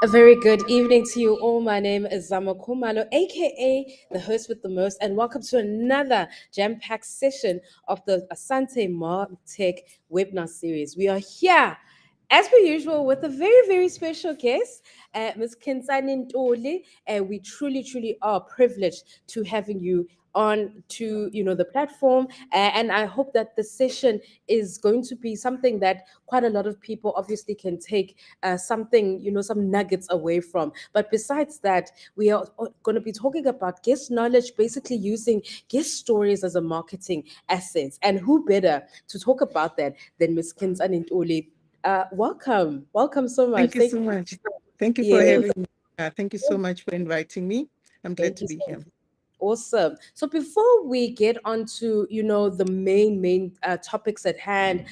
A very good evening to you all. My name is Zama Kumalo, aka the host with the most, and welcome to another jam-packed session of the Asante MarTech webinar series. We are here, as per usual, with a very special guest, Ms. Kinsani Ntoli, and we truly are privileged to having you on to the platform, and I hope that the session is going to be something that quite a lot of people obviously can take something, some nuggets away from. But besides that, we are going to be talking about guest knowledge, basically using guest stories as a marketing asset. And who better to talk about that than Ms. Kinsani Ntuli? Welcome so much. Thank you so much. Thank you for Yes, having me. Thank you so much for inviting me. I'm glad thank to you be so here. much. Awesome. So before we get on to, the main topics at hand,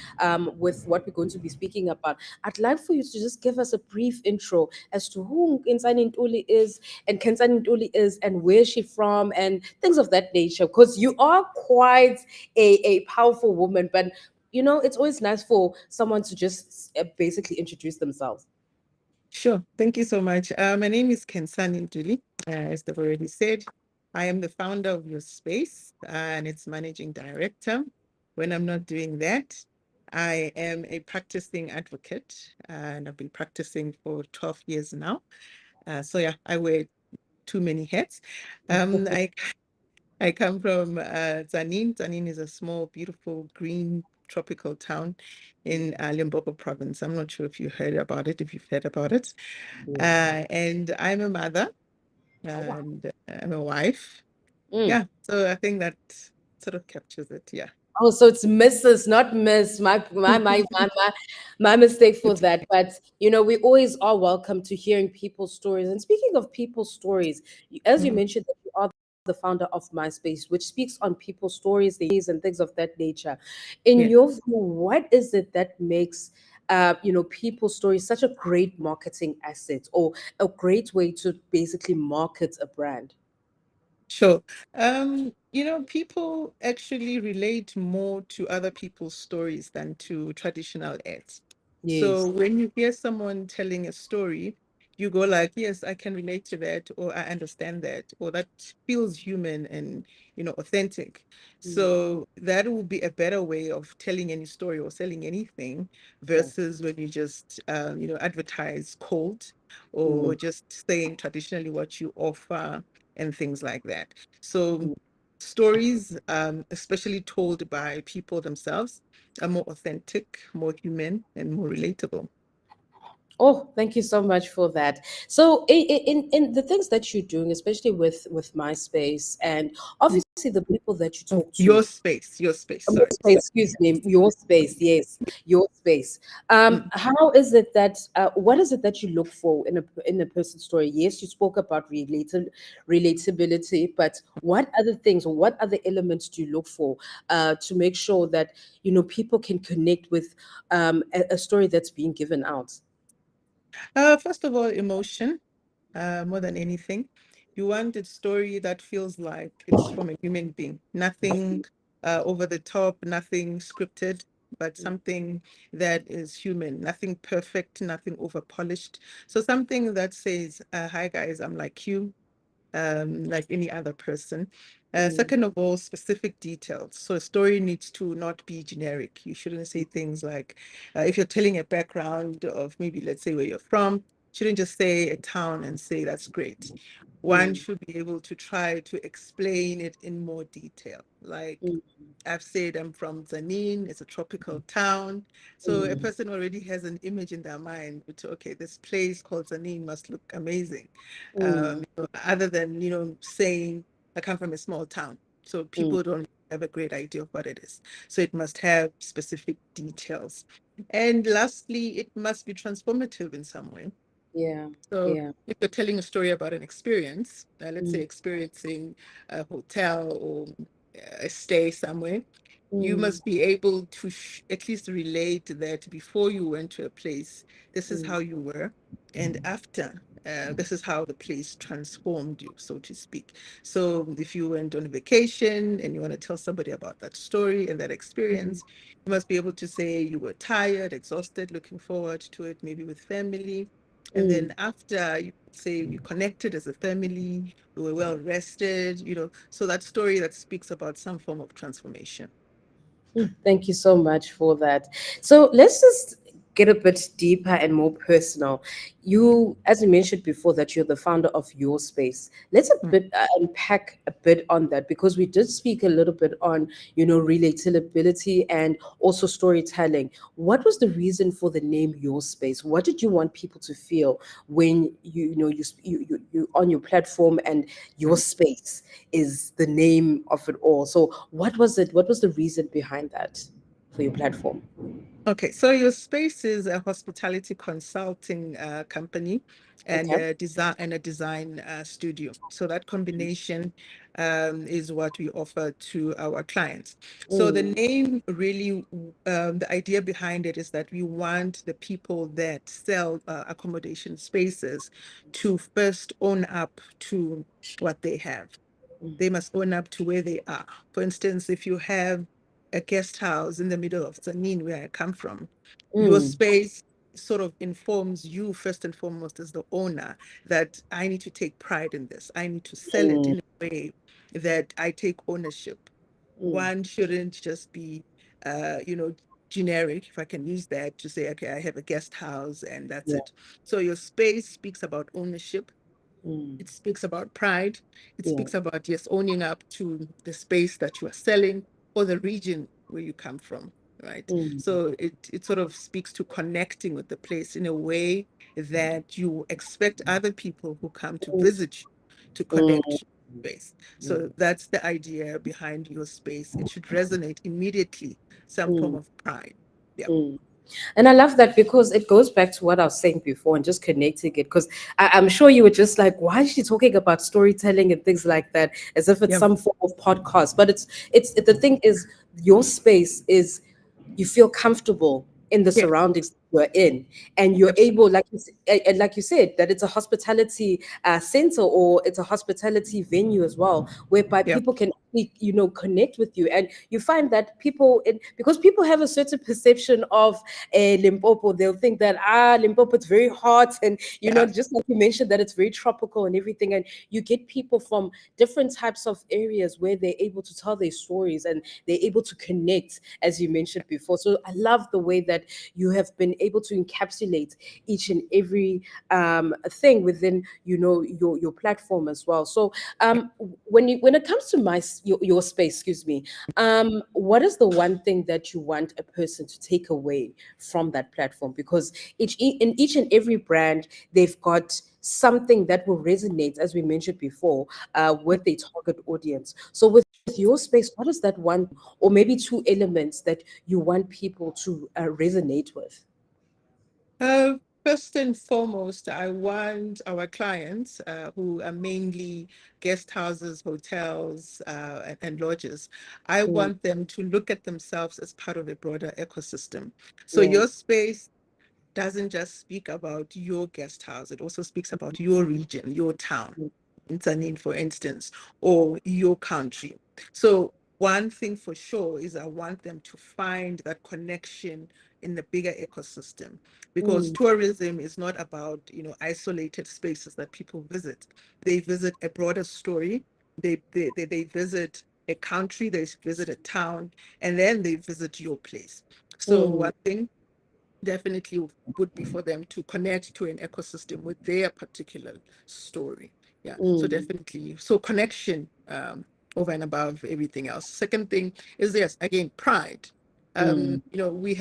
with what we're going to be speaking about, I'd like for you to just give us a brief intro as to who Kensani Ntuli is and Kensani Ntuli is and where she's from and things of that nature. Because you are quite a powerful woman, but it's always nice for someone to just basically introduce themselves. Sure. Thank you so much. My name is Kensani Nduli. As they've already said, I am the founder of your space and its managing director. When I'm not doing that, I am a practicing advocate and I've been practicing for 12 years now. So yeah, I wear too many hats. Um, I I come from Zanin. Zanin is a small, beautiful, green, tropical town in Limpopo province. I'm not sure if you heard about it, if you've heard about it. Yes. And I'm a mother Oh, wow. and I'm a wife. Mm. Yeah, so I think that sort of captures it. Yeah. Oh, so it's Mrs., not Miss. My mistake for that. But we always are welcome to hearing people's stories. And speaking of people's stories, as you Mhm. mentioned, that you are the founder of MySpace, which speaks on people's stories, and things of that nature. In Yeah. your view, what is it that makes people's stories such a great marketing asset or a great way to basically market a brand? Sure. People actually relate more to other people's stories than to traditional ads. So Yes. when you hear someone telling a story, you go like, yes, I can relate to that, or I understand that, or that feels human and, authentic. Mm, So that will be a better way of telling any story or selling anything right. versus when you just, advertise cold Mm, or just saying traditionally what you offer and things like that. So mm. stories, especially told by people themselves, are more authentic, more human, and more relatable. Oh, thank you so much for that. So, in the things that you're doing, especially with MySpace, and Mm. obviously the people that you Oh, talk to, your space, your sorry. space, excuse me, your space, yes, your space. Mm. How is it that what is it that you look for in a person's story? Yes, you spoke about relatability, but what other things or what other elements do you look for to make sure that people can connect with a story that's being given out? First of all, emotion, more than anything. You want a story that feels like it's from a human being, nothing over the top, nothing scripted, but something that is human, nothing perfect, nothing over polished. So something that says, hi guys, I'm like you. Like any other person. Mm, Second of all, specific details. So a story needs to not be generic. You shouldn't say things like, if you're telling a background of maybe, let's say, where you're from, shouldn't just say a town and say that's great. One mm, should be able to try to explain it in more detail. Like mm, I've said, I'm from Zanin, it's a tropical town. So a mm, person already has an image in their mind, which, okay, this place called Zanin must look amazing. mm, Other than, saying I come from a small town. So mm. people don't have a great idea of what it is. So it must have specific details. And lastly, it must be transformative in some way. Yeah, So yeah. if you're telling a story about an experience, let's say Mm, experiencing a hotel or a stay somewhere, you mm, must be able to at least relate that before you went to a place, this is mm, how you were, and after, this is how the place transformed you, so to speak. So if you went on a vacation and you want to tell somebody about that story and that mm, experience, you must be able to say you were tired, exhausted, looking forward to it, maybe with family. And Mm. then after you say you connected as a family, you were well rested, so that story that speaks about some form of transformation. Thank you so much for that. So let's just get a bit deeper and more personal. You, as you mentioned before, that you're the founder of Your Space. Let's a Mm. bit unpack a bit on that, because we did speak a little bit on, relatability and also storytelling. What was the reason for the name Your Space? What did you want people to feel when you on your platform, and Your Mm. Space is the name of it all? So what was it? What was the reason behind that for your platform? Okay, so your space is a hospitality consulting company and Okay. a design studio. So that combination is what we offer to our clients. So the Mm, name really, the idea behind it is that we want the people that sell accommodation spaces to first own up to what they have. mm, They must own up to where they are. For instance, if you have a guest house in the middle of Zanin, where I come from, your mm, space sort of informs you first and foremost as the owner that I need to take pride in this. I need to sell it mm, in a way that I take ownership. mm. One shouldn't just be, uh, you know, generic, if I can use that, to say, okay, I have a guest house and that's Yeah. it. So your space speaks about ownership. Mm, It speaks about pride. It yeah. speaks about, yes, owning up to the space that you are selling or the region where you come from, right? Mm, So it sort of speaks to connecting with the place in a way that you expect other people who come to mm, visit you to connect mm, to the space. mm, So that's the idea behind your space. It should resonate immediately, some form mm, of pride. Yeah. mm. And I love that, because it goes back to what I was saying before and just connecting it. Because I'm sure you were just like, why is she talking about storytelling and things like that, as if it's Yeah. some form of podcast? But it's the thing is, Your Space is, you feel comfortable in the Yes, surroundings you're in, and you're able, absolutely. like you said, that it's a hospitality center, or it's a hospitality venue as well, whereby Yeah. people can actually, connect with you. And you find that because people have a certain perception of Limpopo, they'll think that Limpopo, it's very hot, and Yeah. just like you mentioned, that it's very tropical and everything. And you get people from different types of areas where they're able to tell their stories, and they're able to connect, as you mentioned before. So I love the way that you have been able to encapsulate each and every thing within, your platform as well. So when it comes to your space, excuse me, what is the one thing that you want a person to take away from that platform? Because in each and every brand, they've got something that will resonate, as we mentioned before, with their target audience. So with Your Space, what is that one or maybe two elements that you want people to resonate with? Uh, First and foremost, I want our clients, who are mainly guest houses, hotels, and lodges, I Mm, want them to look at themselves as part of a broader ecosystem. So yeah. your space doesn't just speak about your guest house, it also speaks about your region, your town, Mm, in Tanin, for instance, or your country. So one thing for sure is I want them to find that connection in the bigger ecosystem, because mm, tourism is not about, isolated spaces that people visit. They visit a broader story. They visit a country, they visit a town, and then they visit your place. So mm, one thing definitely would be for them to connect to an ecosystem with their particular story. Yeah, so mm, definitely, so connection, over and above everything else. Second thing is, yes, again, pride. mm, We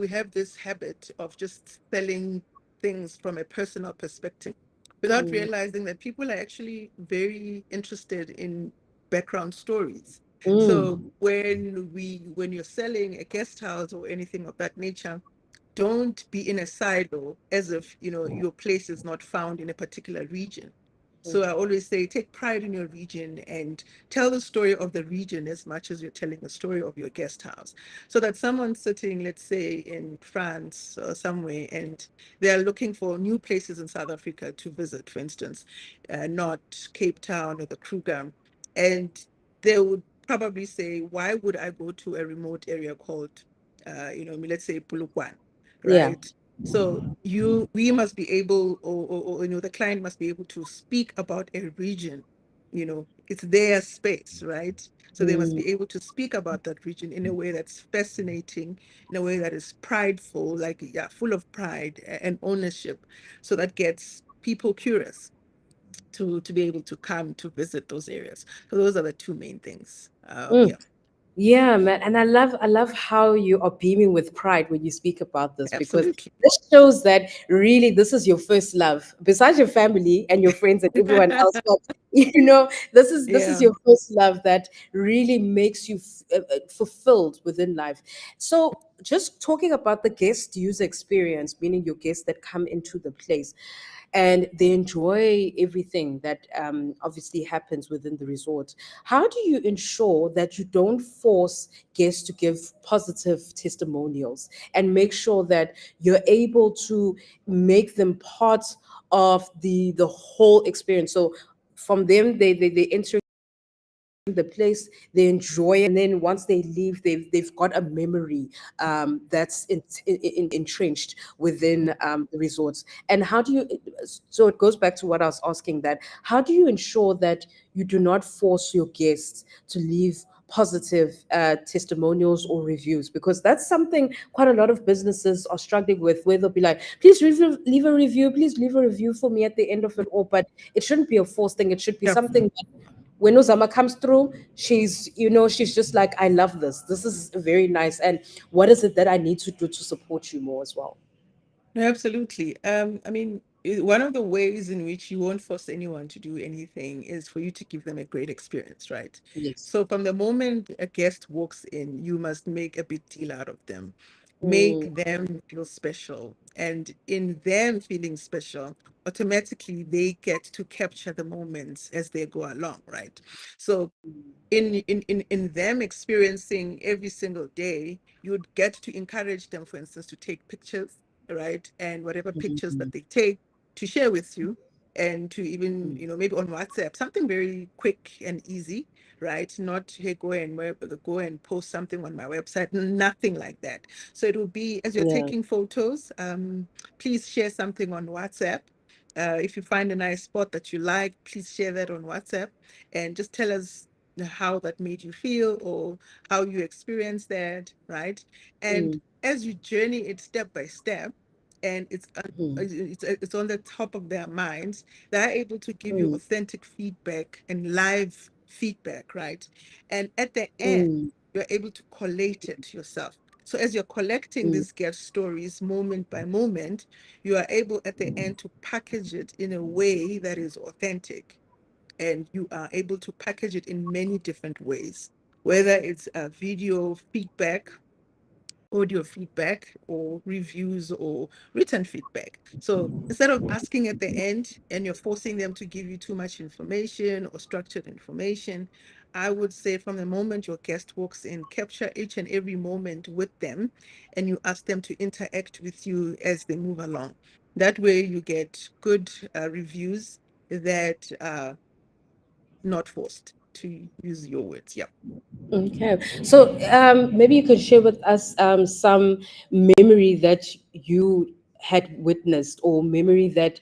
have this habit of just selling things from a personal perspective without mm, realizing that people are actually very interested in background stories. So mm, when you're selling a guest house or anything of that nature, don't be in a silo as if your place is not found in a particular region. mm, So I always say, take pride in your region and tell the story of the region as much as you're telling the story of your guest house. So that someone sitting, let's say, in France or somewhere, and they're looking for new places in South Africa to visit, for instance, not Cape Town or the Kruger, and they would probably say, why would I go to a remote area called, let's say Polokwane, yeah. right? So we must be able, or the client must be able to speak about a region. It's their space, right? So they must Mm, be able to speak about that region in a way that's fascinating, in a way that is prideful, like, yeah, full of pride and ownership. So that gets people curious to be able to come to visit those areas. So those are the two main things. mm. Yeah, Yeah, man, and I love how you are beaming with pride when you speak about this, because absolutely. this shows that really this is your first love, besides your family and your friends and everyone else. But this is Yeah, your first love that really makes you fulfilled within life. So, just talking about the guest user experience, meaning your guests that come into the place and they enjoy everything that obviously happens within the resort. How do you ensure that you don't force guests to give positive testimonials and make sure that you're able to make them part of the whole experience? So from them, they enter the place, they enjoy it, and then once they leave, they've got a memory that's entrenched within the resorts. And how do you, so it goes back to what I was asking, that how do you ensure that you do not force your guests to leave positive testimonials or reviews? Because that's something quite a lot of businesses are struggling with, where they'll be like, please leave a review, please leave a review for me at the end of it all. But it shouldn't be a forced thing. It should be yeah. something that when Uzama comes through, she's just like, I love this. This is very nice. And what is it that I need to do to support you more as well? No, absolutely. I mean, one of the ways in which you won't force anyone to do anything is for you to give them a great experience, right? Yes. So from the moment a guest walks in, you must make a big deal out of them, Mm, make them feel special. And in them feeling special, automatically they get to capture the moments as they go along, right? So in them experiencing every single day, you would get to encourage them, for instance, to take pictures, right? And whatever pictures mm, that they take, to share with you, and to even, mm, maybe on WhatsApp, something very quick and easy, right? Not, hey, go and post something on my website, nothing like that. So it will be, as you're yeah. taking photos, please share something on WhatsApp. If you find a nice spot that you like, please share that on WhatsApp and just tell us how that made you feel or how you experienced that, right? And Mm, as you journey it step by step, and mm, it's on the top of their minds, they're able to give you mm, authentic feedback and live feedback, right? And at the end, mm, you're able to collate it yourself. So as you're collecting mm, these guest stories moment by moment, you are able at the end to package it in a way that is authentic, and you are able to package it in many different ways, whether it's a video feedback, audio feedback, or reviews, or written feedback. So instead of asking at the end and you're forcing them to give you too much information or structured information, I would say from the moment your guest walks in, capture each and every moment with them, and you ask them to interact with you as they move along. That way you get good reviews that not forced, to use your words. Yeah. okay. So maybe you could share with us some memory that you had witnessed, or memory that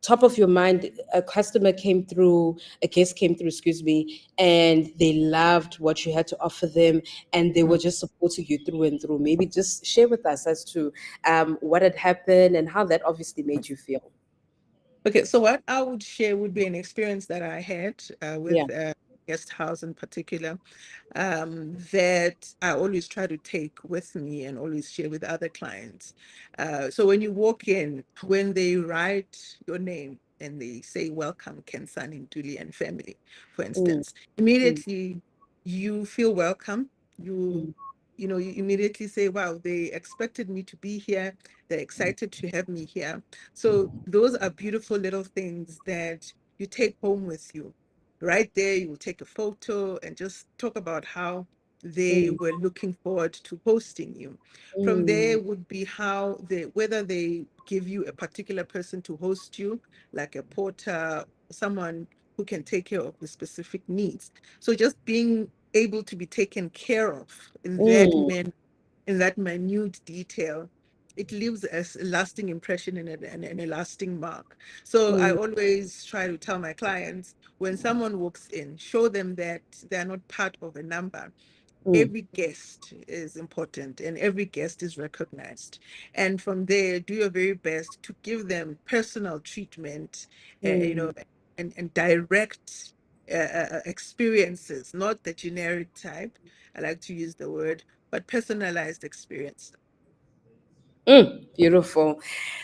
top of your mind, a guest came through, excuse me, and they loved what you had to offer them, and they were Mm. just supporting you through and through. Maybe just share with us as to what had happened and how that obviously made you feel. Okay, so what I would share would be an experience that I had Yeah. with guest house in particular, that I always try to take with me and always share with other clients. So when you walk in, when they write your name and they say, welcome, Kensani, Duli, and family, for Mm, instance, mm, immediately you feel welcome. You, mm, you immediately say, wow, they expected me to be here. They're excited to have me here. So those are beautiful little things that you take home with you. Right there, you will take a photo and just talk about how they mm, were looking forward to hosting you. From mm, there would be how whether they give you a particular person to host you, like a porter, someone who can take care of the specific needs. So just being able to be taken care of in that mm, in that minute detail it leaves a lasting impression and a lasting mark. So I Mm, always try to tell my clients, when someone walks in, show them that they are not part of a number. mm, Every guest is important and every guest is recognized. And from there, do your very best to give them personal treatment, you know, mm. and direct experiences, not the generic type. I like to use the word, but personalized experience. Beautiful.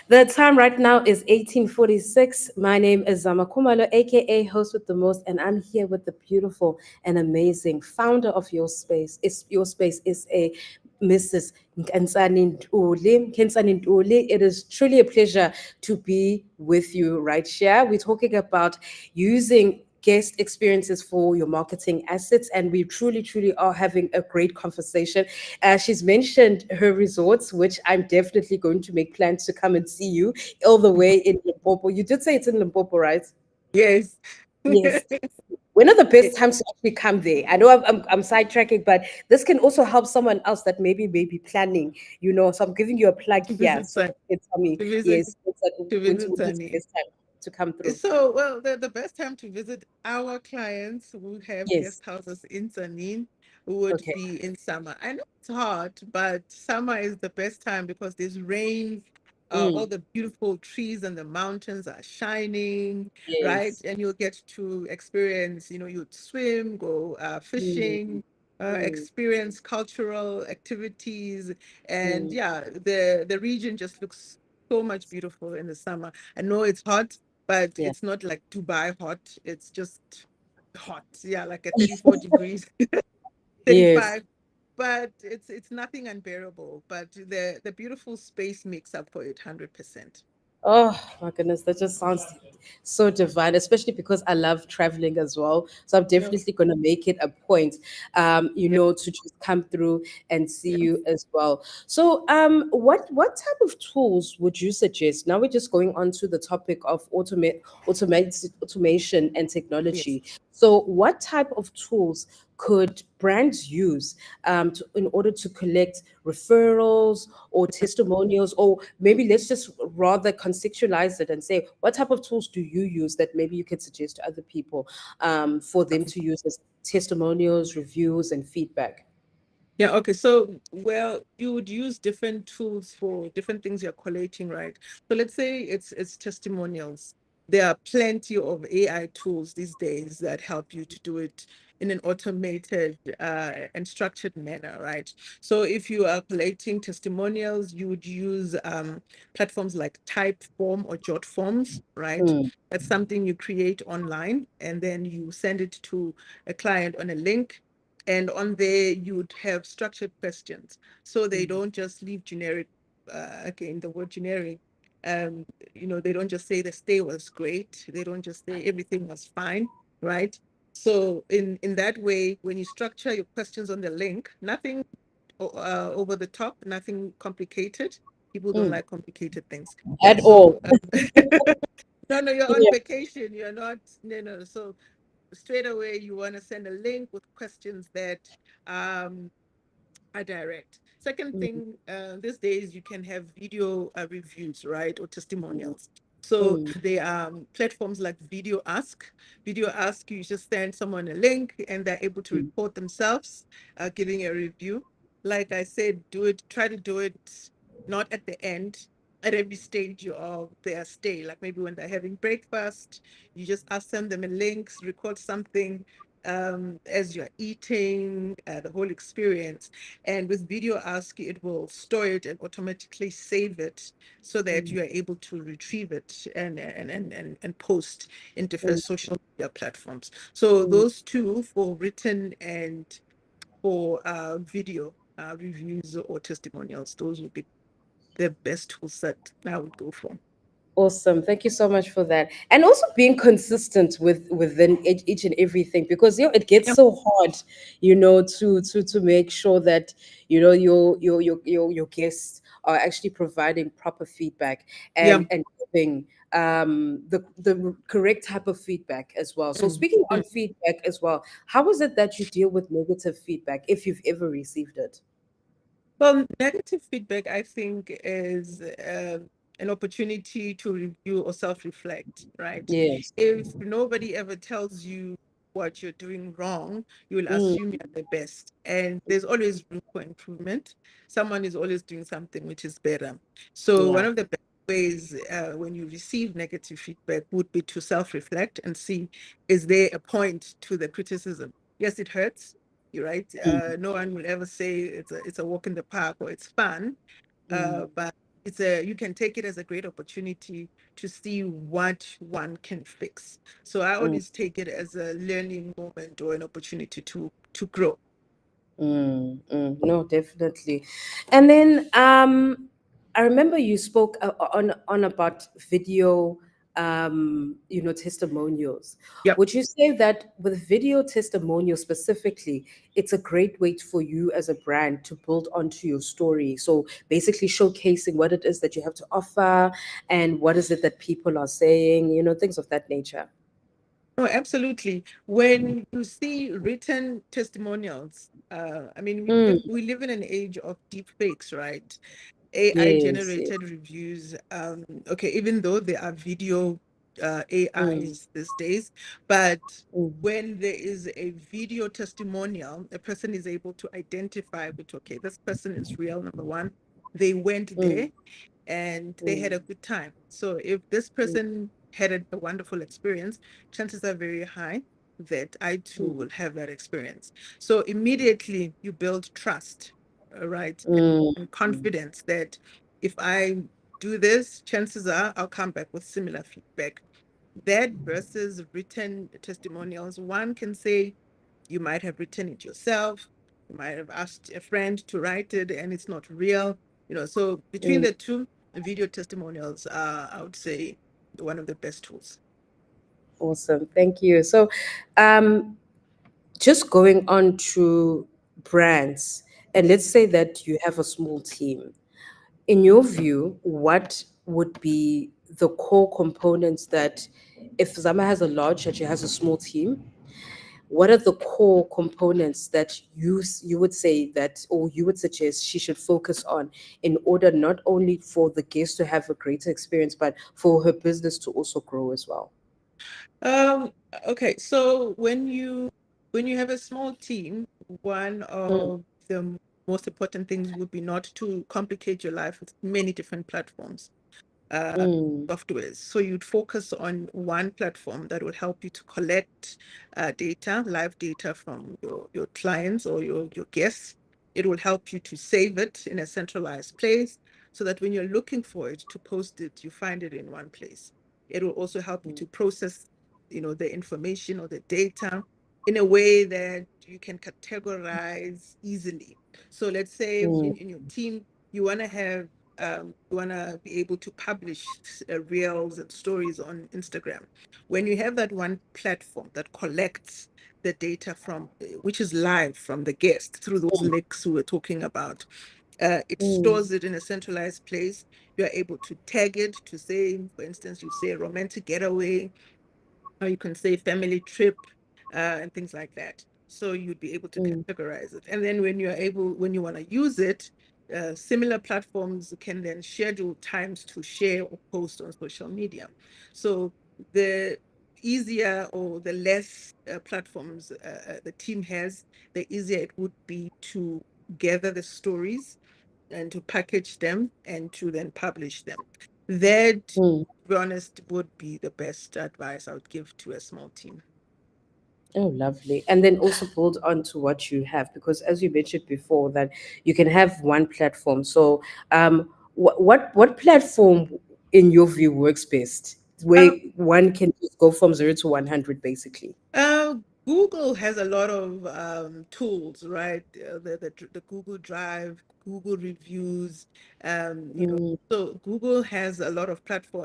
The time right now is 18:46. My name is Zama Kumalo, aka host with the most, and I'm here with the beautiful and amazing founder of Your Space. Your Space is a Mrs. Nkensani Ntuli. Nkensani Ntuli, it is truly a pleasure to be with you right here. We're talking about using guest experiences for your marketing assets, and we truly are having a great conversation. She's mentioned her resorts, which I'm definitely going to make plans to come and see you all the way in Limpopo. You did say it's in Limpopo, right? Yes. Yes. When are the best times to actually come there? I know I'm sidetracking, but this can also help someone else that maybe planning, So I'm giving you a plug To here. visit So you can tell me, to visit yes, to visit when's the Sunny. best time to come through? So, well, the best time to visit our clients who have Yes. guest houses in Zanin would Okay. be in summer. I know it's hot, but summer is the best time because there's rain, all Mm, the beautiful trees and the mountains are shining, right? yes. And you'll get to experience, you'd swim, go Mm, fishing, mm, experience cultural activities. And mm, yeah, the region just looks so much beautiful in the summer. I know it's hot, but yeah. it's not like Dubai hot. It's just hot. Yeah, like at 34 degrees, Yes. 35. But it's nothing unbearable. But the beautiful space makes up for it 100%. Oh my goodness, that just sounds so divine, especially because I love traveling as well. So I'm Yeah, definitely going to make it a point, yeah, to just come through and see yeah, you as well. So, what type of tools would you suggest? Now we're just going on to the topic of automation and yes. technology. So, what type of tools could brands use in order to collect referrals or testimonials, or maybe let's just rather contextualize it and say, what type of tools do you use that maybe you can suggest to other people for them to use as testimonials, reviews, and feedback? Yeah, okay. So, well, you would use different tools for different things you're collating, right? So let's say it's testimonials. There are plenty of AI tools these days that help you to do it in an automated and structured manner, right? So if you are collating testimonials, you would use platforms like Typeform or Jot Forms, right? Mm, That's something you create online and then you send it to a client on a link, and on there you would have structured questions so they mm, don't just leave generic, again the word generic, um they don't just say the stay was great, they don't just say everything was fine, right? So in that way, when you structure your questions on the link, nothing over the top, nothing complicated. People don't mm. like complicated things. Yeah, At all. so no, no, you're on Yeah. vacation, you're not, no, no. So straight away you want to send a link with questions that um, are direct. Second Mm, thing, these days you can have video reviews, right, or mm, testimonials. So mm, there are platforms like Video Ask. Video Ask, you just send someone a link and they're able to mm, record themselves giving a review. Like I said, try to do it not at the end, at every stage of their stay. Like maybe when they're having breakfast, you just ask them a link, record something as you're eating, the whole experience. And with Video Ask, it will store it and automatically save it so that mm, you are able to retrieve it and post in different mm, social media platforms. So mm. those two, for written and for video reviews or testimonials, those would be the best tools that I would go for. Awesome. Thank you so much for that. And also being consistent within each and everything, because it gets Yeah, so hard, to make sure that your guests are actually providing proper feedback yeah. and giving the correct type of feedback as well. So Mm, speaking mm. on feedback as well, how is it that you deal with negative feedback if you've ever received it? Well, negative feedback, I think, is an opportunity to review or self-reflect, right? Yes. If nobody ever tells you what you're doing wrong, you will Mm, assume you're the best. And there's always room for improvement. Someone is always doing something which is better. So one yeah. of the best ways when you receive negative feedback would be to self-reflect and see, is there a point to the criticism? Yes, it hurts. You're right. Mm, No one will ever say it's a walk in the park or it's fun, mm, but you can take it as a great opportunity to see what one can fix. So I mm. always take it as a learning moment or an opportunity to grow. No, definitely. And then I remember you spoke on about video, testimonials. Yep. Would you say that with video testimonials specifically, it's a great way for you as a brand to build onto your story? So basically showcasing what it is that you have to offer and what is it that people are saying, things of that nature. No, absolutely. When you see written testimonials, I mean, Mm, we live in an age of deep fakes, right? AI yes, yes. generated reviews. Okay, even though there are video Mm, AIs these days, but mm, when there is a video testimonial, a person is able to identify with, okay, this person is real, number one. They went mm, there and they had a mm, good time. So if this mm, person had a wonderful experience, chances are very high that I too mm, will have that experience. So immediately you build trust, right? mm, And mm, confidence that if I do this, chances are I'll come back with similar feedback. That versus written testimonials, one can say, you might have written it yourself. You might have asked a friend to write it and it's not real. So between mm. the two, video testimonials are, I would say, one of the best tools. Awesome. Thank you. So, um, just going on to brands, and let's say that you have a small team. In your view, what would be the core components that, if Zama has a large and she has a small team, what are the core components that you would say that, or you would suggest she should focus on in order not only for the guest to have a greater experience, but for her business to also grow as well? Um, okay, so when you have a small team, one Mm, of the most important things would be not to complicate your life with many different platforms. uh, mm, Softwares. So you'd focus on one platform that will help you to collect data, live data from your clients or your guests. It will help you to save it in a centralized place so that when you're looking for it to post it, you find it in one place. It will also help you mm, to process, the information or the data in a way that you can categorize easily. So let's say mm, in your team, you want to have you want to be able to publish reels and stories on Instagram. When you have that one platform that collects the data from, which is live from the guest through those links we were talking about, it mm, stores it in a centralized place. You are able to tag it to say, for instance, you say romantic getaway, or you can say family trip, and things like that. So you'd be able to mm, categorize it. And then when you want to use it, similar platforms can then schedule times to share or post on social media. So the easier or the less platforms the team has, the easier it would be to gather the stories and to package them and to then publish them. That, to mm. be honest, would be the best advice I would give to a small team. Oh, lovely. And then also build on to what you have, because as you mentioned before, that you can have one platform. So, what platform, in your view, works best, where Uh, one can just go from 0 to 100, basically? Uh, Google has a lot of tools, right? The Google Drive, Google Reviews, Mm, so Google has a lot of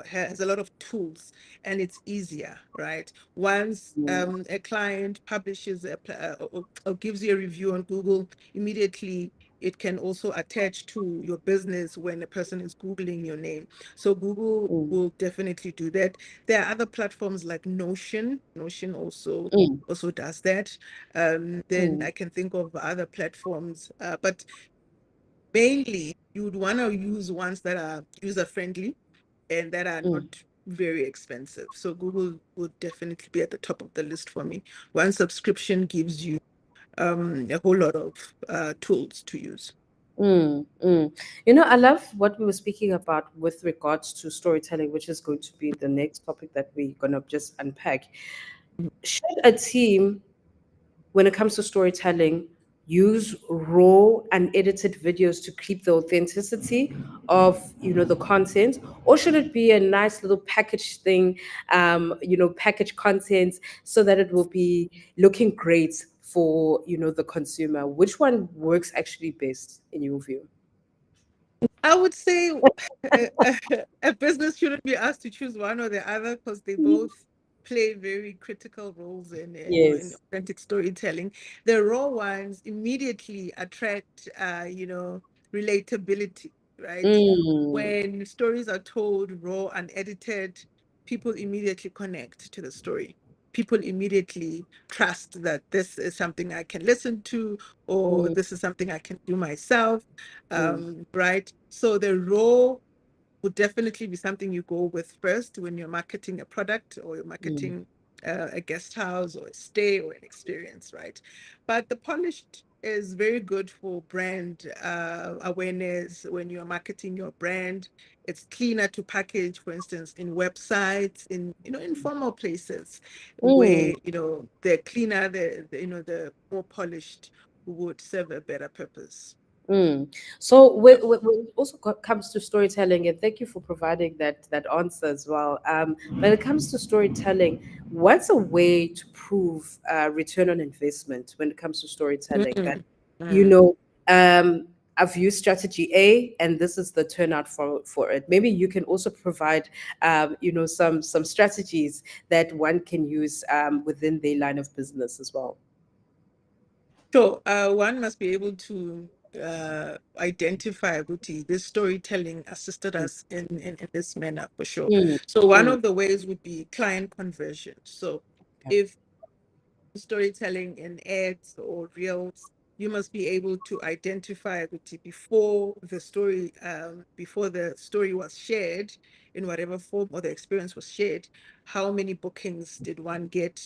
has a lot of tools, and it's easier, right? Once mm, a client publishes or gives you a review on Google, immediately it can also attach to your business when a person is Googling your name. So Google mm, will definitely do that. There are other platforms like Notion. Notion mm, also does that. Then mm, I can think of other platforms, but mainly you would want to use ones that are user friendly and that are not Mm, very expensive. So Google would definitely be at the top of the list for me. One subscription gives you a whole lot of tools to use. mm, mm. You know, I love what we were speaking about with regards to storytelling, which is going to be the next topic that we're going to just unpack. Should a team, when it comes to storytelling, use raw and edited videos to keep the authenticity of, the content, or should it be a nice little package thing, package content, so that it will be looking great for, the consumer? Which one works actually best in your view? I would say a business shouldn't be asked to choose one or the other because they both play very critical roles in Yes. authentic storytelling. The raw ones immediately attract, relatability, right? Mm, When stories are told raw and edited, people immediately connect to the story. People immediately trust that this is something I can listen to, or mm, this is something I can do myself, mm, right? So the raw would definitely be something you go with first when you're marketing a product or you're mm, marketing a guest house or a stay or an experience, right? But the polished is very good for brand awareness when you're marketing your brand. It's cleaner to package, for instance, in websites, in informal places mm. where the cleaner, the more polished would serve a better purpose. Mm. So when it also comes to storytelling, and thank you for providing that answer as well. When it comes to storytelling, what's a way to prove return on investment when it comes to storytelling? That Mm, you mm. know, um, I've used strategy A, and this is the turnout for it. Maybe you can also provide, some strategies that one can use within their line of business as well. So one must be able to identify Guti, this storytelling assisted Mm, us in this manner for sure. mm, So one mm, of the ways would be client conversion. So yeah, if storytelling in ads or reels, you must be able to identify Guti before the story was shared in whatever form or the experience was shared, how many bookings did one get,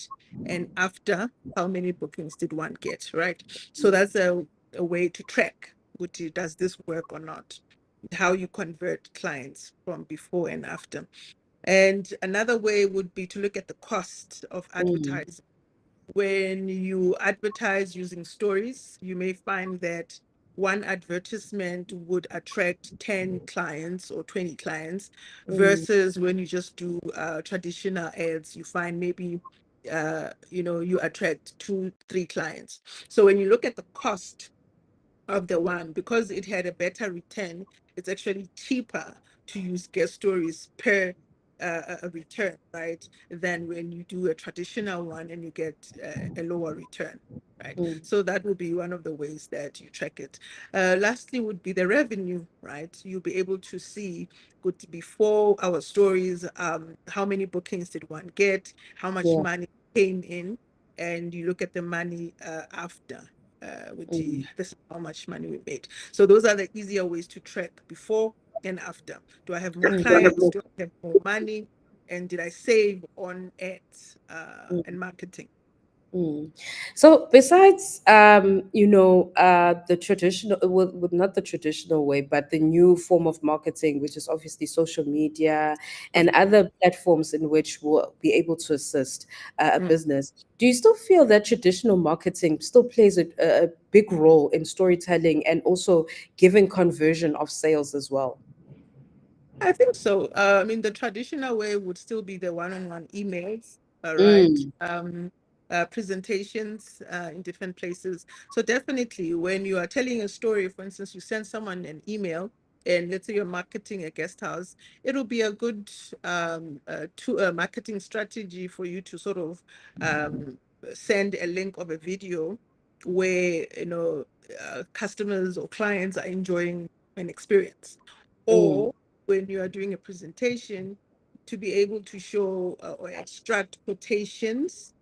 and after, how many bookings did one get, right? So that's a way to track, Guti, does this work or not? How you convert clients from before and after. And another way would be to look at the cost of mm, advertising. When you advertise using stories, you may find that one advertisement would attract 10 clients or 20 clients, mm, versus when you just do traditional ads, you find maybe you attract 2 3 clients. So when you look at the cost of the one, because it had a better return, it's actually cheaper to use guest stories per a return, right? Than when you do a traditional one and you get a lower return, right? mm, So that would be one of the ways that you track it. Lastly, would be the revenue, right? You'll be able to see good before our stories, how many bookings did one get, how much yeah. money came in, and you look at the money after with Mm. this is how much money we made. So those are the easier ways to track before and after. Do I have more clients? Do I have more money? And did I save on ads and marketing? Mm. So besides, the traditional, well, not the traditional way, but the new form of marketing, which is obviously social media and other platforms in which we'll be able to assist a Mm. business. Do you still feel that traditional marketing still plays a big role in storytelling and also giving conversion of sales as well? I think so. I mean, the traditional way would still be the one-on-one emails, right? Mm, Presentations in different places. So definitely, when you are telling a story, for instance, you send someone an email, and let's say you're marketing a guest house, it'll be a good to a marketing strategy for you to sort of send a link of a video where customers or clients are enjoying an experience, mm, or when you are doing a presentation, to be able to show or extract quotations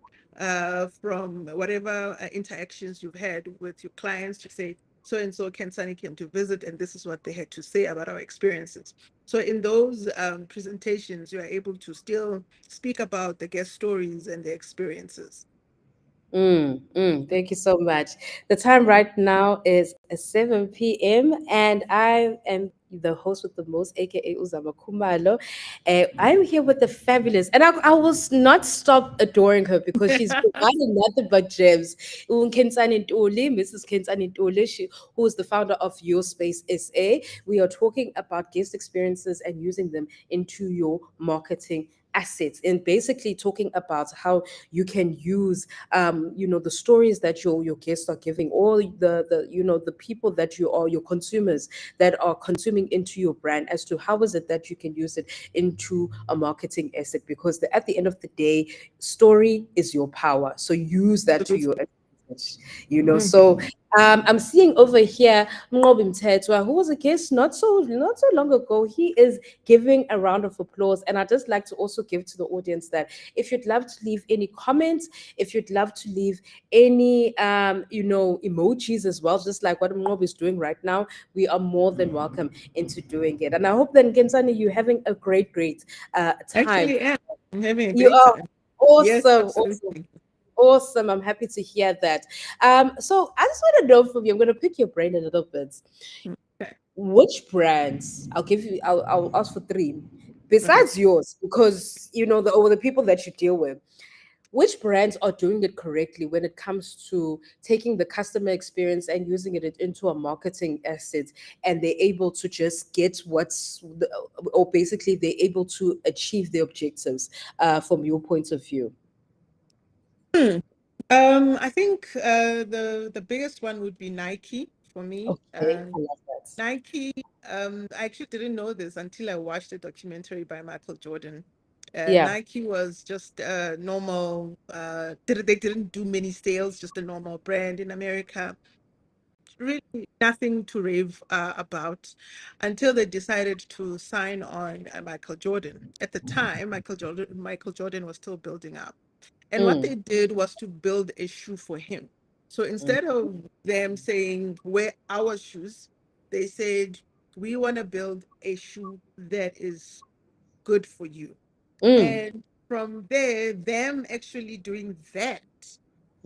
from whatever interactions you've had with your clients, to say, so and so Kensani came to visit, and this is what they had to say about our experiences. So in those presentations, you are able to still speak about the guest stories and their experiences. Thank you so much. The time right now is 7 p.m. and I am the host with the most, aka Uzama Kumalo. I'm here with the fabulous, and I will not stop adoring her because she's providing nothing but gems. Kensani Ntuli, Mrs. Kensani Ntuli, who is the founder of Your Space SA. We are talking about guest experiences and using them into your marketing assets, and basically talking about how you can use the stories that your guests are giving, or the people that you are, your consumers that are consuming into your brand, as to how is it that you can use it into a marketing asset, because at the end of the day, story is your power, so use that to your Absolutely. advantage. Mhm. So I'm seeing over here Mnqobi Mthethwa, who was a guest not so long ago. He is giving a round of applause, and I'd just like to also give to the audience that if you'd love to leave any comments, if you'd love to leave any emojis as well, just like what Mnqobi is doing right now, we are more than welcome into doing it. And I hope that Gensani, you're having a great time. Actually, yeah, I'm having a You great are time. Yes, awesome, awesome. absolutely. Awesome. I'm happy to hear that. So I just want to know from you, I'm going to pick your brain a little bit. Okay. Which brands, I'll ask for three, Okay. besides yours, because the people that you deal with, which brands are doing it correctly when it comes to taking the customer experience and using it into a marketing asset, and they're able to just get or basically they're able to achieve their objectives from your point of view? Hmm. I think the biggest one would be Nike for me. Okay, I love that. Nike, I actually didn't know this until I watched a documentary by Michael Jordan. Yeah. Nike was just a normal, they didn't do many sales, just a normal brand in America. Really nothing to rave about until they decided to sign on Michael Jordan. At the time, Michael Jordan was still building up. And what Mm, they did was to build a shoe for him. So mm, instead of them saying, wear our shoes, they said, we want to build a shoe that is good for you. mm, And from there, them actually doing that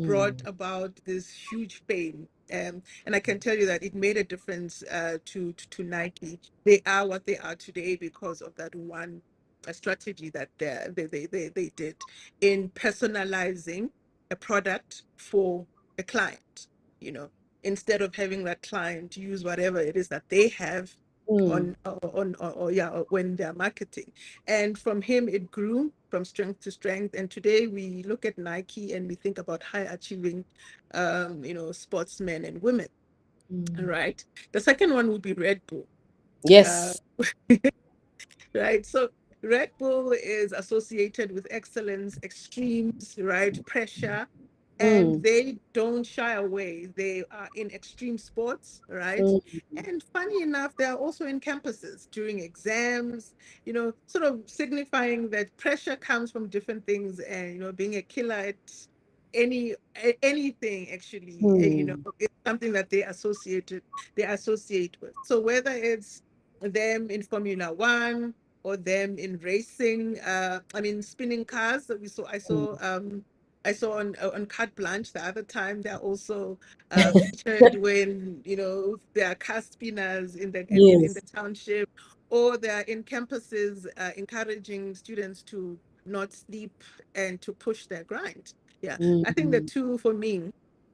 brought mm, about this huge fame. And I can tell you that it made a difference to Nike. They are what they are today because of that one strategy that they did in personalizing a product for a client, you know, instead of having that client use whatever it is that they have mm, on yeah, when they're marketing. And from him it grew from strength to strength, and today we look at Nike and we think about high achieving sportsmen and women. All mm. right, the second one would be Red Bull. uh, Yes. right? So Red Bull is associated with excellence, extremes, right? Pressure, and Mm, they don't shy away. They are in extreme sports, right? mm, And funny enough, they are also in campuses during exams, sort of signifying that pressure comes from different things, and being a killer at anything actually, mm, it's something that they associate with. So whether it's them in Formula One or them in racing. I mean, spinning cars that we saw. mm. I saw on Carte Blanche the other time. They're also featured when there are car spinners in the Yes. township, or they're in campuses encouraging students to not sleep and to push their grind. Yeah, I think the Mm. two for me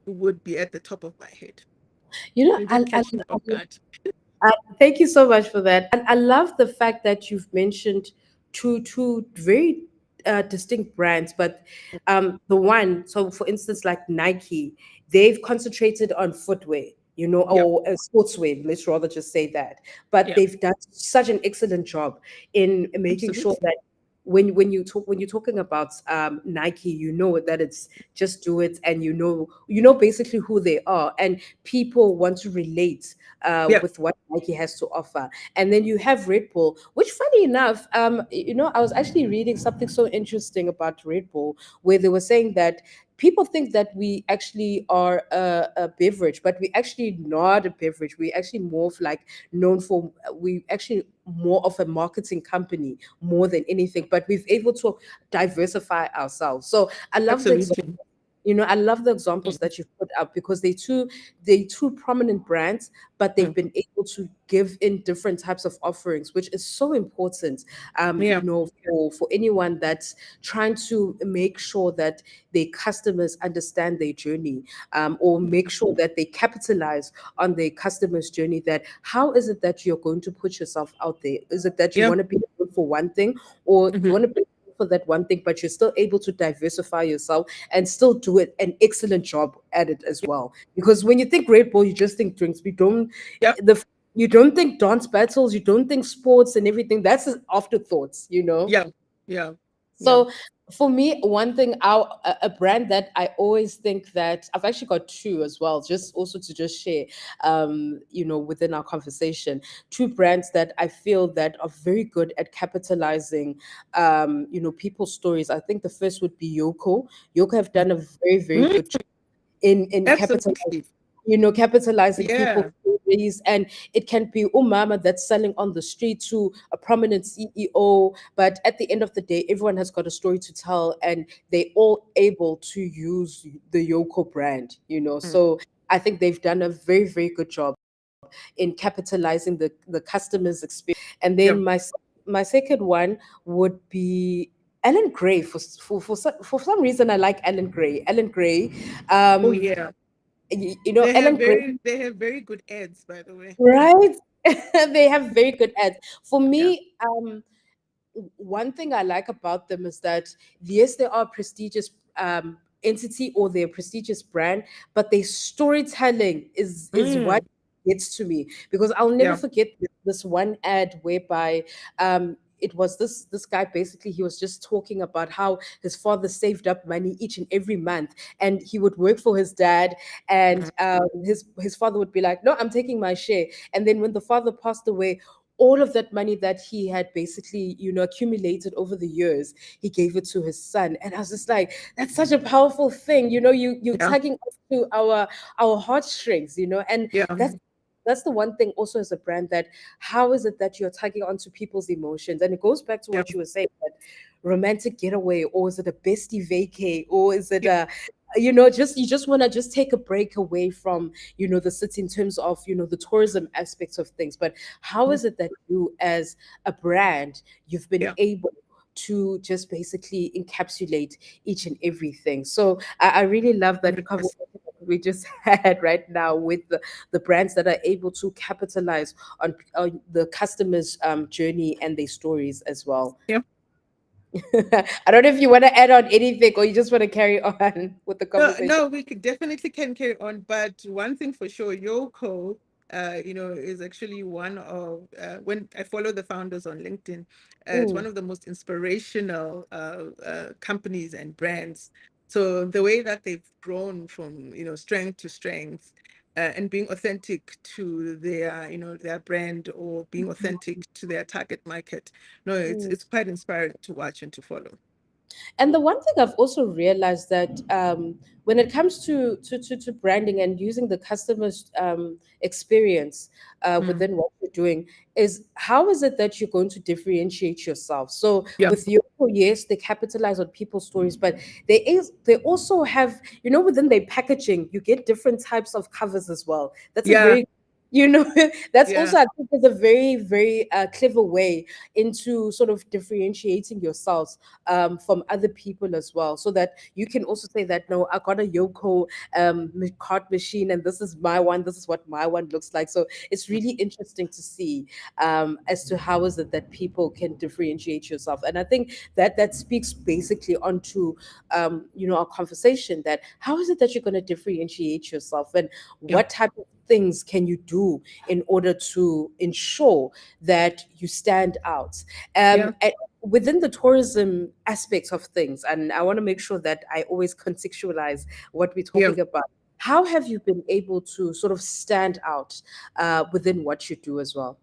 would be at the top of my head. You know, You did catch me I off guard. thank you so much for that. And I love the fact that you've mentioned two very distinct brands, but the one, so for instance, like Nike, they've concentrated on footwear, Yeah, or sportswear. Let's rather just say that. But yeah, they've done such an excellent job in making sure absolutely. that when you're talking about Nike, you know that it's just do it, and basically who they are, and people want to relate Yeah, with what Nike has to offer. And then you have Red Bull, which, funny enough, I was actually reading something so interesting about Red Bull, where they were saying that people think that we actually are a beverage, but we actually not a beverage. We actually more of like known for, we actually more of a marketing company more than anything, but we've able to diversify ourselves. So I love the example. Absolutely. I love the examples Mm, that you've put up because they two prominent brands, but they've mm. been able to give in different types of offerings, which is so important. Yeah. For anyone that's trying to make sure that their customers understand their journey, or make sure that they capitalize on their customers' journey. That how is it that you're going to put yourself out there? Is it that you Yeah. want to be known for one thing, or you Hmm. want to be known for that one thing, but you're still able to diversify yourself and still do it an excellent job at it as well. Because when you think Red Bull, you just think drinks. We don't Yeah. the you don't think dance battles, you don't think sports and everything. That's afterthoughts, you know. Yeah. Yeah. Yeah. So for me, one thing, a brand that I always think that I've actually got two as well, just also to just share, within our conversation, two brands that I feel that are very good at capitalizing, people's stories. I think the first would be Yoko. Yoko have done a very, very Mm, good job in capitalizing, absolutely. capitalizing people's Yeah. stories. And it can be umama that's selling on the street to a prominent CEO, but at the end of the day, everyone has got a story to tell, and they all able to use the Yoko brand. Mm, So I think they've done a very, very good job in capitalizing the customer's experience. And yeah. then my second one would be Alan Gray. For some reason, I like Alan Gray. Alan Gray, Oh um, yeah. Alan Gray, They have very good ads, by the way. right? They have very good ads. For Yeah. me, one thing I like about them is that yes, they are a prestigious entity, or they're a prestigious brand, but their storytelling is what Mm, gets to me, because I'll never yeah. forget this one ad whereby it was this guy. Basically, he was just talking about how his father saved up money each and every month, and he would work for his dad, Mm, and his father would be like, "No, I'm taking my share." And then when the father passed away, all of that money that he had basically accumulated over the years, he gave it to his son. And I was just like, that's such a powerful thing. You're yeah. tugging to our heartstrings. And Yeah. that's the one thing also as a brand, that how is it that you're tugging onto people's emotions? And it goes back to Yeah. what you were saying, that romantic getaway, or is it a bestie vacay, or is it Yeah. a just you just want to just take a break away from the city, in terms of the tourism aspects of things. But how Mm, is it that you, as a brand, you've been yeah. able to just basically encapsulate each and everything? So I really love that 100%. conversation that we just had right now with the brands that are able to capitalize on the customer's journey and their stories as well. Yeah. I don't know if you want to add on anything, or you just want to carry on with the No, conversation. no, we could definitely can carry on, but one thing for sure, Yoko, is actually one of when I follow the founders on LinkedIn, it's one Mm, of the most inspirational companies and brands. So the way that they've grown from strength to strength, and being authentic to their brand, or being authentic to their target market, no, it's mm. it's quite inspiring to watch and to follow. And the one thing I've also realized, that when it comes to branding and using the customer's experience Mm, within what you're doing, is how is it that you're going to differentiate yourself? So yeah, with Yoko, yes, they capitalize on people's stories, but they also have, within their packaging, you get different types of covers as well. That's a yeah, very that's yeah, also, I think, is a very, very clever way into sort of differentiating yourselves from other people as well, so that you can also say that, no, I got a Yoko card machine, and this is my one, this is what my one looks like. So it's really interesting to see as to how is it that people can differentiate yourself. And I think that speaks basically onto our conversation, that how is it that you're going to differentiate yourself, and yeah, what type of things can you do in order to ensure that you stand out yeah. within the tourism aspects of things. And I want to make sure that I always contextualize what we're Yeah. talking about. How have you been able to sort of stand out within what you do as well?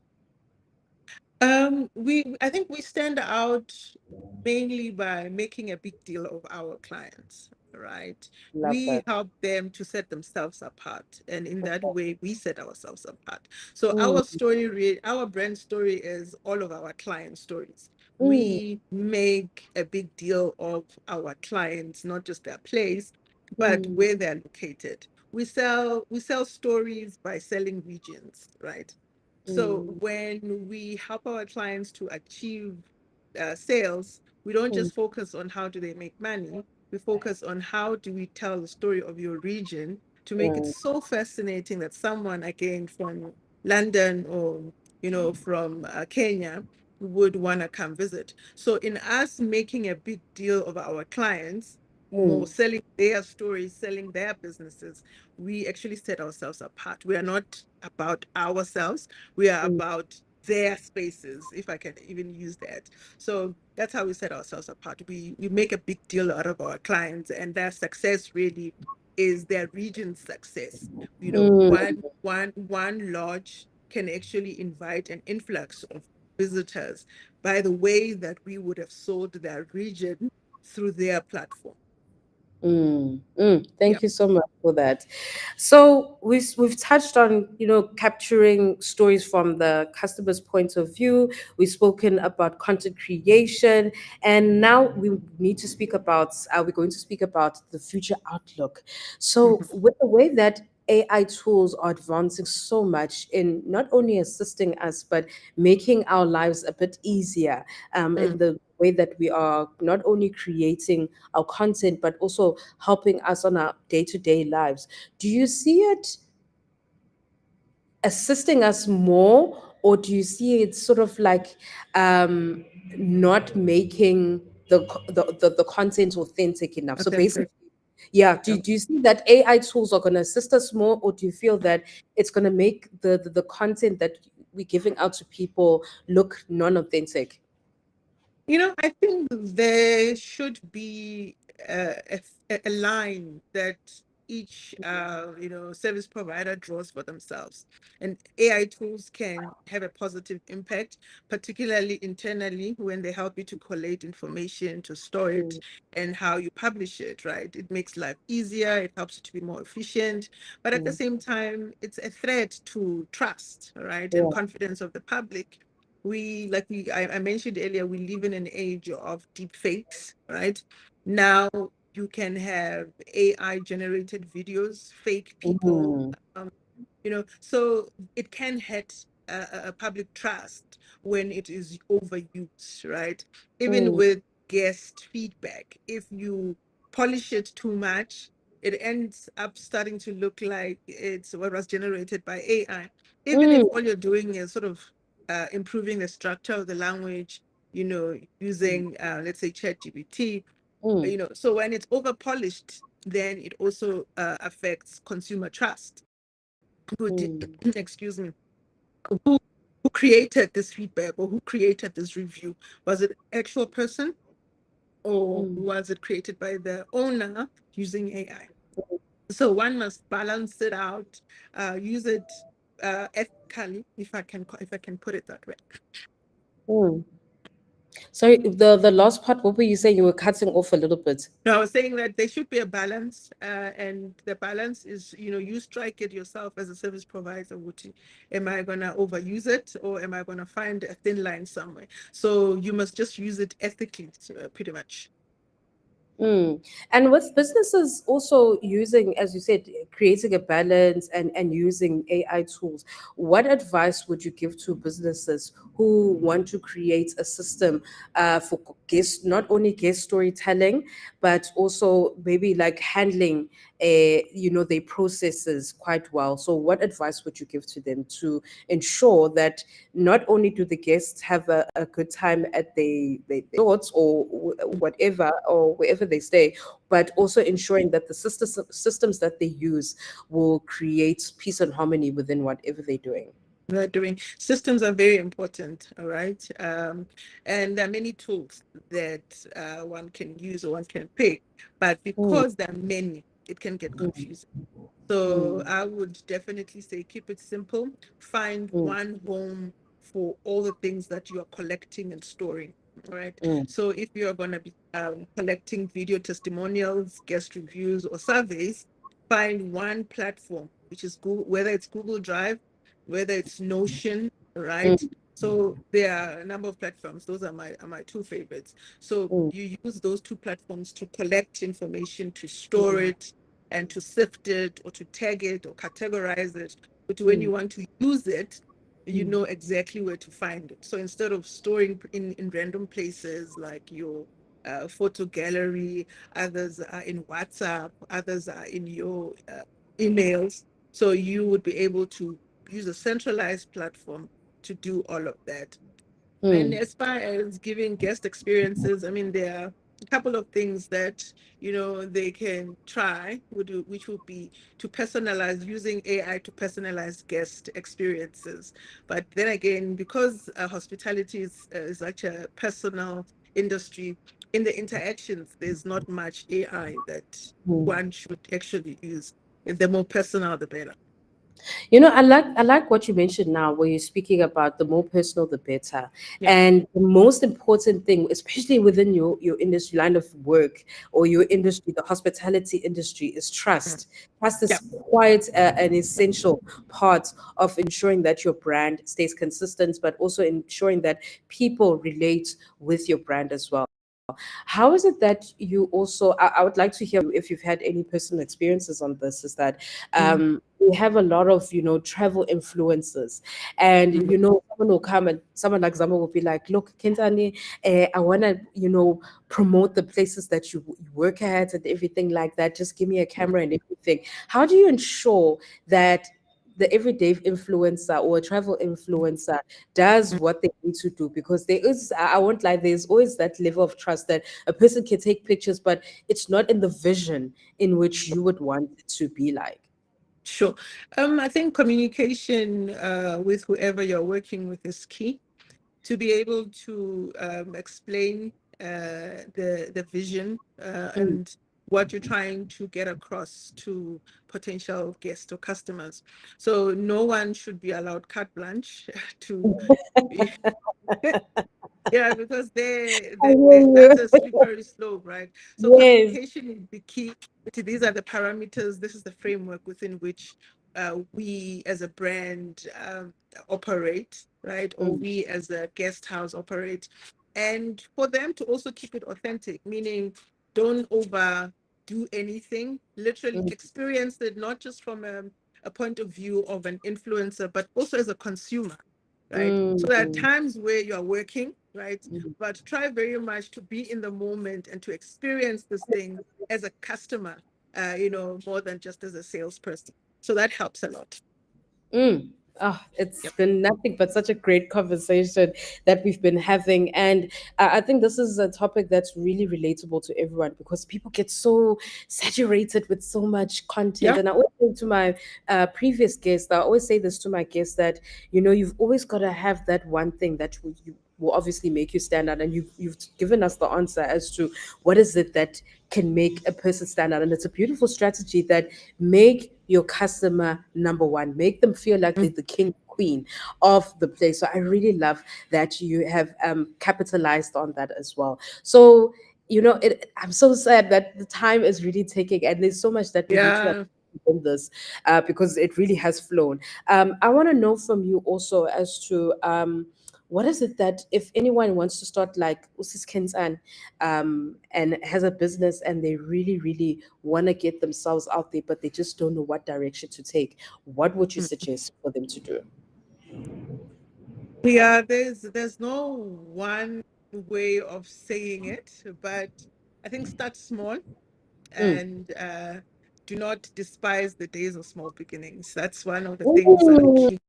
I think we stand out mainly by making a big deal of our clients. right? Love We that. help them to set themselves apart. And in that way, we set ourselves apart. So Mm, our story, our brand story is all of our client stories. mm, We make a big deal of our clients, not just their place, but mm, where they're located. We sell stories by selling regions, right? So mm, when we help our clients to achieve sales, we don't mm, just focus on how do they make money. We focus on how do we tell the story of your region to make it mm, so fascinating that someone again from London or from Kenya would want to come visit. So in us making a big deal of our clients, more mm, selling their stories, selling their businesses, we actually set ourselves apart. We are not about ourselves, we are mm, about their spaces, if I can even use that. So that's how we set ourselves apart. We make a big deal out of our clients, and their success really is their region's success. mm. One lodge can actually invite an influx of visitors by the way that we would have sold their region through their platform. Mm, mm. Yeah. Thank you so much for that. So we've touched on capturing stories from the customer's point of view. We've spoken about content creation, and now we need to speak about. We're going to speak about the future outlook. So with the way that AI tools are advancing so much in not only assisting us but making our lives a bit easier, in Mm. the way that we are not only creating our content but also helping us on our day-to-day lives. Do you see it assisting us more, or do you see it sort of like um, not making the content authentic enough? So basically, Authentic. yeah, Yeah. do you see that AI tools are going to assist us more, or do you feel that it's going to make the content that we're giving out to people look non-authentic? I think there should be a line that each service provider draws for themselves. And AI tools can have a positive impact, particularly internally when they help you to collate information, to store it, Mm, and how you publish it, right? It makes life easier, it helps you to be more efficient, but at the mm, same time, it's a threat to trust, right? And yeah. confidence of the public. I mentioned earlier, we live in an age of deep fakes, right? Now you can have AI generated videos, fake people, Mm, um, so it can hurt a public trust when it is overused, right? Even mm, with guest feedback, if you polish it too much, it ends up starting to look like it's what was generated by AI. Even if mm, all you're doing is sort of improving the structure of the language, using, let's say, ChatGPT, mm, so when it's over polished, then it also affects consumer trust. Who did, mm, excuse me, who who created this feedback or who created this review? Was it actual person or mm. was it created by the owner using AI? So one must balance it out, use it ethically, if I can put it that way. Mm. Sorry, the last part, what were you saying? You were cutting off a little bit. No, I was saying that there should be a balance, and the balance is, you strike it yourself as a service provider. Am I gonna overuse it, or am I gonna find a thin line somewhere? So you must just use it ethically, pretty much. Mm. And with businesses also using, as you said, creating a balance and using AI tools, what advice would you give to businesses who want to create a system for guest, not only guest storytelling, but also maybe like handling, their processes quite well? So, what advice would you give to them to ensure that not only do the guests have a good time at the resorts or whatever or wherever they stay, but also ensuring that the systems that they use will create peace and harmony within whatever they're doing. We're doing systems are very important, all right. And there are many tools that one can use or one can pick, but Mm, because there are many, it can get mm, confusing. So mm, I would definitely say keep it simple. Find mm, one home for all the things that you are collecting and storing. right? Mm, So if you're going to be collecting video testimonials, guest reviews, or surveys, find one platform, which is Google, whether it's Google Drive, whether it's Notion, right? mm, So there are a number of platforms. Those are my two favorites. So mm, you use those two platforms to collect information, to store mm, it, and to sift it, or to tag it, or categorize it. But when mm, you want to use it, you mm, know exactly where to find it. So instead of storing in random places like your photo gallery, others are in WhatsApp, others are in your emails. So you would be able to use a centralized platform to do all of that. And mm, as far as giving guest experiences, I mean, there are a couple of things that, they can try, which would be to personalize, using AI to personalize guest experiences. But then again, because hospitality is such a personal industry, in the interactions, there's not much AI that mm. one should actually use. If the more personal, the better. I like what you mentioned now, where you're speaking about the more personal, the better. Yeah. And the most important thing, especially within your industry line of work or your industry, the hospitality industry, is Mm. trust. Trust Yeah, is quite an essential part of ensuring that your brand stays consistent, but also ensuring that people relate with your brand as well. How is it that you also, I would like to hear if you've had any personal experiences on this, is that mm, we have a lot of, travel influencers. And, mm, someone will come and someone like Zama will be like, look, Kentani, I want to, promote the places that you work at and everything like that. Just give me a mm, camera and everything. How do you ensure that the everyday influencer or a travel influencer does mm. what they need to do? Because there is, I won't lie, there's always that level of trust that a person can take pictures, but it's not in the vision in which you would want it to be like. Sure. I think communication with whoever you're working with is key, to be able to explain the vision Mm. and what you're trying to get across to potential guests or customers. So no one should be allowed carte blanche to be. Yeah, because I hear that's you. a slippery slope, right? So Yes. communication is the key. These are the parameters. This is the framework within which we as a brand operate, right? Or Mm, we as a guest house operate. And for them to also keep it authentic, meaning don't overdo anything, literally mm, experience it not just from a point of view of an influencer, but also as a consumer, right? So mm, there are mm, times where you are working, right? mm. But try very much to be in the moment and to experience this thing as a customer, more than just as a salesperson. So that helps a lot. Mm. Oh, it's Yep. been nothing but such a great conversation that we've been having. And I think this is a topic that's really relatable to everyone because people get so saturated with so much content. Yeah. And I always say to my previous guests, I always say this to my guests that, you've always got to have that one thing that will obviously make you stand out. And you've given us the answer as to what is it that can make a person stand out. And it's a beautiful strategy that make your customer number one, make them feel like Mm. they're the king, queen of the place. So I really love that you have capitalized on that as well. So, I'm so sad that the time is really taking, and there's so much that we need to Yeah. in this because it really has flown. I want to know from you also as to what is it that if anyone wants to start like Usis Kinsan and has a business and they really, really want to get themselves out there, but they just don't know what direction to take, what would you Mm. suggest for them to do? Yeah, there's no one way of saying it, but I think start small Mm. and do not despise the days of small beginnings. That's one of the things Mm.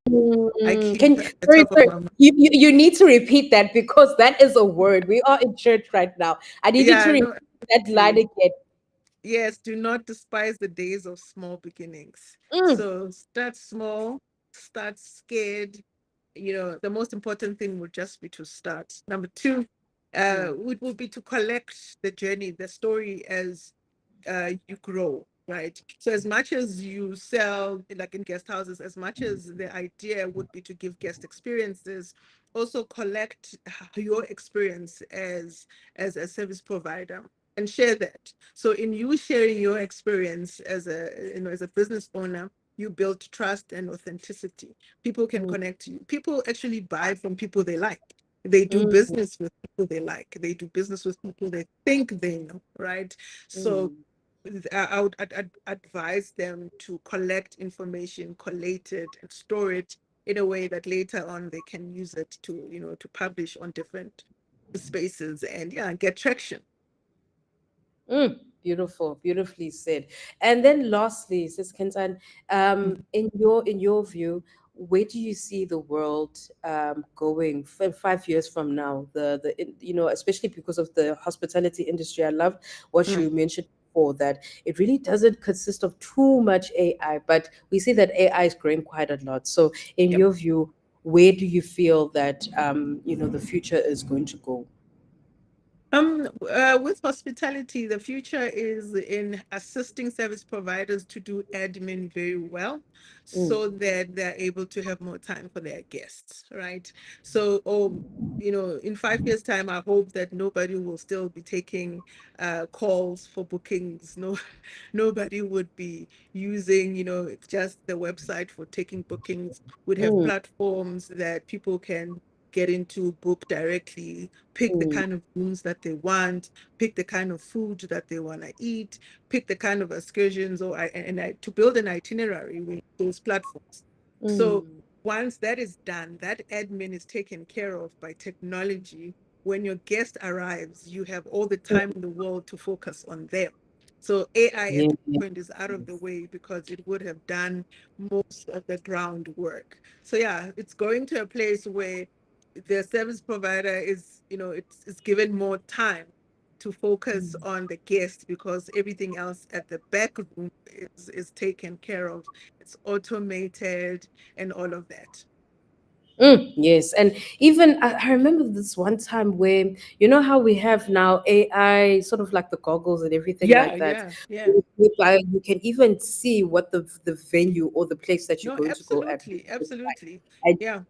I keep Can at the sorry, top of sorry. my mind. You need to repeat that because that is a word. We are in church right now. I need you to Yeah, repeat no, that line absolutely. again. Yes, do not despise the days of small beginnings. Mm. So start small, start scared. The most important thing would just be to start. Number two, Mm. would be to collect the journey, the story as you grow, right? So as much as you sell, like in guest houses, as much as the idea would be to give guest experiences, also collect your experience as a service provider and share that. So in you sharing your experience as a, as a business owner, you build trust and authenticity. People can Mm, connect to you. People actually buy from people they like. They do mm, business with people they like. They do business with people they think they know, right? So mm. I would advise them to collect information, collate it, and store it in a way that later on they can use it to, to publish on different spaces and, yeah, get traction. Beautiful, beautifully said. And then lastly, Sis Kentan, in your view, where do you see the world going 5 years from now? Especially because of the hospitality industry. I love what Mm, you mentioned before, that it really doesn't consist of too much AI, but we see that AI is growing quite a lot. So, in yep. your view, where do you feel that the future is going to go? With hospitality, the future is in assisting service providers to do admin very well Mm, so that they're able to have more time for their guests, right? So, in 5 years' time, I hope that nobody will still be taking calls for bookings. No, nobody would be using, just the website for taking bookings. Would have mm, platforms that people can get into, book directly, pick the mm, kind of rooms that they want, pick the kind of food that they want to eat, pick the kind of excursions, to build an itinerary with those platforms. So mm. once that is done, that admin is taken care of by technology. When your guest arrives, you have all the time in the world to focus on them. So AI at Yeah. that point is out of the way because it would have done most of the groundwork. So yeah, it's going to a place where the service provider is, it's given more time to focus Mm. on the guest because everything else at the back room is taken care of. It's automated and all of that. Yes, and even I remember this one time where you know how we have now AI, sort of like the goggles and everything Yeah, like that. yeah, yeah. Whereby you can even see what the venue or the place that you're No, going to go at absolutely, looks like. absolutely. And Yeah,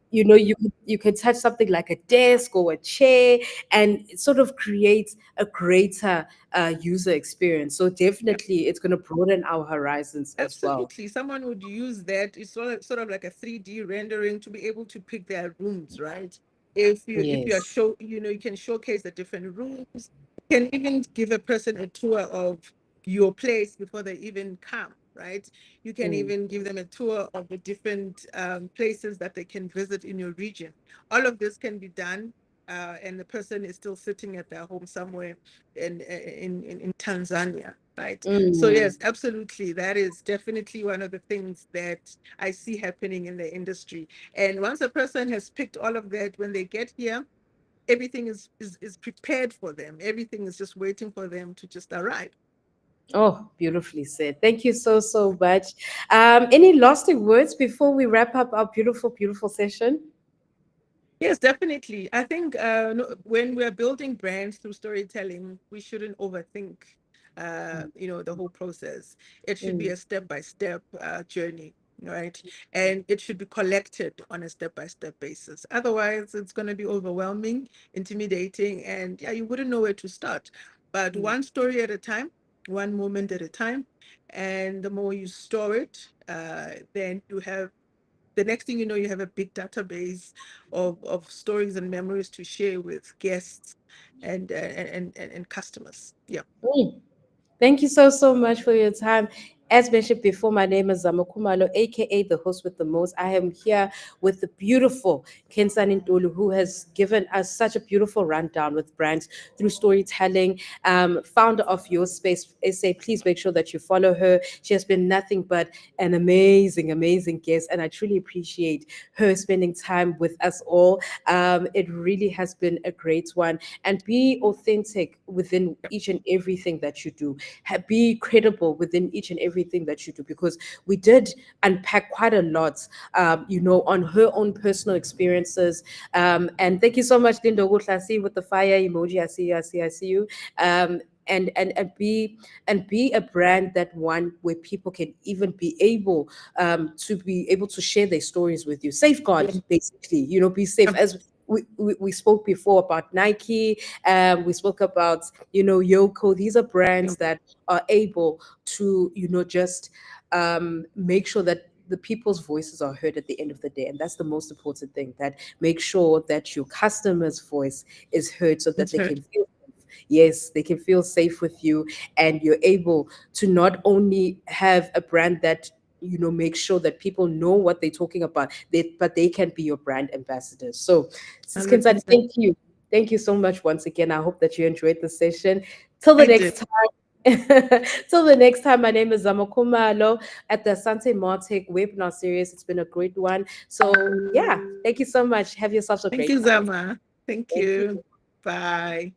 you can touch something like a desk or a chair, and it sort of creates a greater user experience. So yeah. definitely, it's going to broaden our horizons as well. Absolutely. Someone would use that. It's sort of like a 3D rendering to be able to pick their rooms, right? If you are Yes. show, you can showcase the different rooms. You can even give a person a tour of your place before they even come, right? You can Mm, even give them a tour of the different places that they can visit in your region. All of this can be done, and the person is still sitting at their home somewhere in Tanzania, right? So mm. yes, absolutely. That is definitely one of the things that I see happening in the industry. And once a person has picked all of that, when they get here, everything is prepared for them. Everything is just waiting for them to just arrive. Oh, beautifully said. Thank you so, so much. Any lasting words before we wrap up our beautiful, beautiful session? Yes, definitely. I think when we're building brands through storytelling, we shouldn't overthink, the whole process. It should be Mm, a step-by-step journey, right? And it should be collected on a step-by-step basis. Otherwise, it's going to be overwhelming, intimidating, and yeah, you wouldn't know where to start. But mm. one story at a time, one moment at a time, and the more you store it, then you have the next thing you know, you have a big database of stories and memories to share with guests and customers. Yeah. Mm. Thank you so, so much for your time. As mentioned before, my name is Zamakumalo, aka the host with the most. I am here with the beautiful Kensan Ndulu, who has given us such a beautiful rundown with brands through storytelling. Founder of Your Space SA. Please make sure that you follow her. She has been nothing but an amazing, amazing guest, and I truly appreciate her spending time with us all. It really has been a great one. And be authentic within each and everything that you do. Be credible within each and everything that you do, because we did unpack quite a lot, on her own personal experiences. And thank you so much, Lindo Gutla. I see you with the fire emoji. I see you. I see. I see you. And be a brand that one where people can even be able to share their stories with you. Safeguard, Yeah. basically. Be safe as we spoke before about Nike, we spoke about, Yoko. These are brands that are able to, just make sure that the people's voices are heard at the end of the day. And that's the most important thing, that make sure that your customer's voice is heard so that That's they right. can feel safe. Yes, they can feel safe with you, and you're able to not only have a brand that, make sure that people know what they're talking about, but they can be your brand ambassadors. So, Sis Kinsani, 100%. thank you. Thank you so much once again. I hope that you enjoyed the session. Till the I did. next time. Till the next time, my name is Zamakumalo at the Asante MarTech webinar series. It's been a great one. So, yeah, thank you so much. Have yourselves a Thank great you, time. Zama. Thank Thank you. you. Bye.